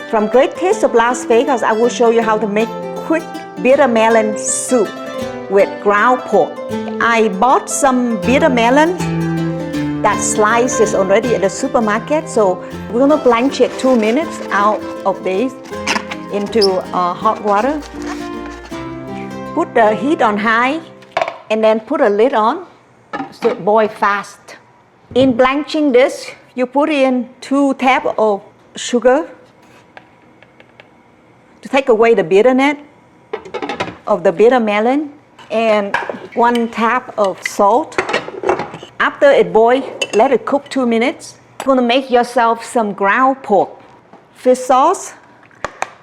From Great Taste of Las Vegas, I will show you how to make quick bittermelon soup with ground pork. I bought some bittermelon that slice is already at the supermarket, so we're gonna blanch it 2 minutes out of this into hot water. Put the heat on high and then put a lid on so it boils fast. In blanching this, you put in 2 tablespoons of sugar to take away the bitterness of the bittermelon, and 1 tap of salt. After it boils, let it cook 2 minutes. You're gonna make yourself some ground pork. Fish sauce,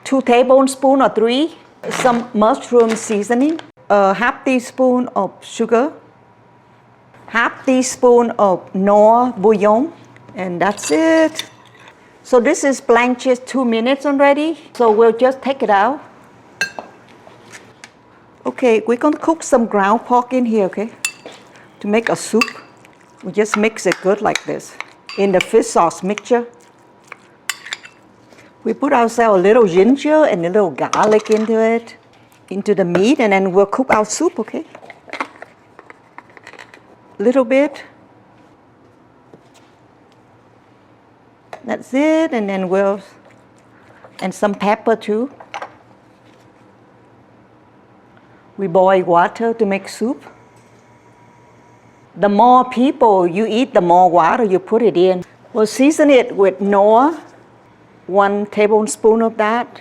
2 tablespoons or 3. Some mushroom seasoning, half teaspoon of sugar, half teaspoon of Knorr bouillon, and that's it. So this is blanched 2 minutes already, so we'll just take it out. Okay, we're gonna cook some ground pork in here, okay? To make a soup, we just mix it good like this in the fish sauce mixture. We put ourselves a little ginger and a little garlic into it, into the meat, and then we'll cook our soup, okay? Little bit. That's it, and then and some pepper too. We boil water to make soup. The more people you eat, the more water you put it in. We'll season it with Knorr, 1 tablespoon of that,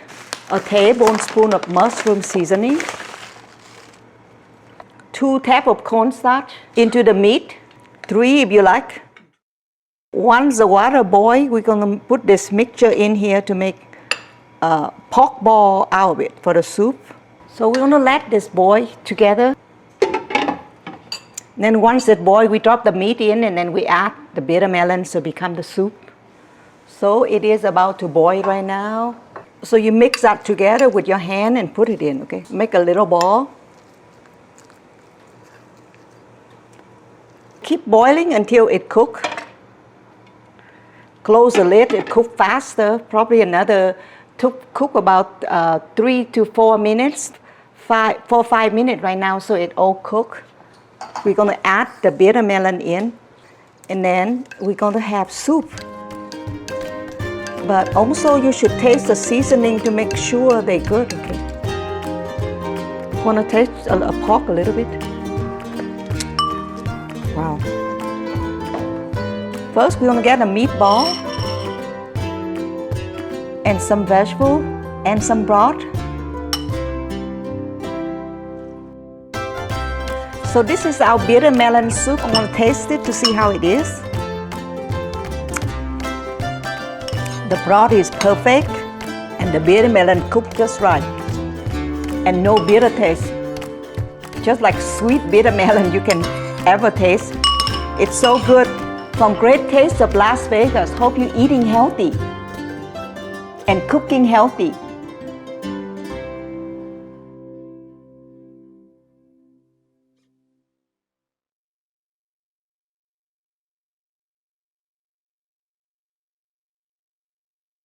a tablespoon of mushroom seasoning, 2 tablespoons of cornstarch into the meat, 3 if you like. Once the water boils, we're gonna put this mixture in here to make pork ball out of it for the soup. So we're gonna let this boil together. Then once it boils, we drop the meat in and then we add the bittermelon to become the soup. So it is about to boil right now. So you mix that together with your hand and put it in, okay? Make a little ball. Keep boiling until it cooks. Close the lid, it cooks faster, probably another, cook about 3 to 4 minutes, 5 minutes right now, so it all cooked. We're gonna add the bittermelon in, and then we're gonna have soup. But also you should taste the seasoning to make sure they're good, okay? Wanna taste a pork a little bit? Wow. First, we're gonna get a meatball and some vegetable and some broth. So this is our bittermelon soup. I'm gonna taste it to see how it is. The broth is perfect and the bittermelon cooked just right. And no bitter taste. Just like sweet bittermelon you can ever taste. It's so good. From Great Taste of Las Vegas, hope you're eating healthy and cooking healthy.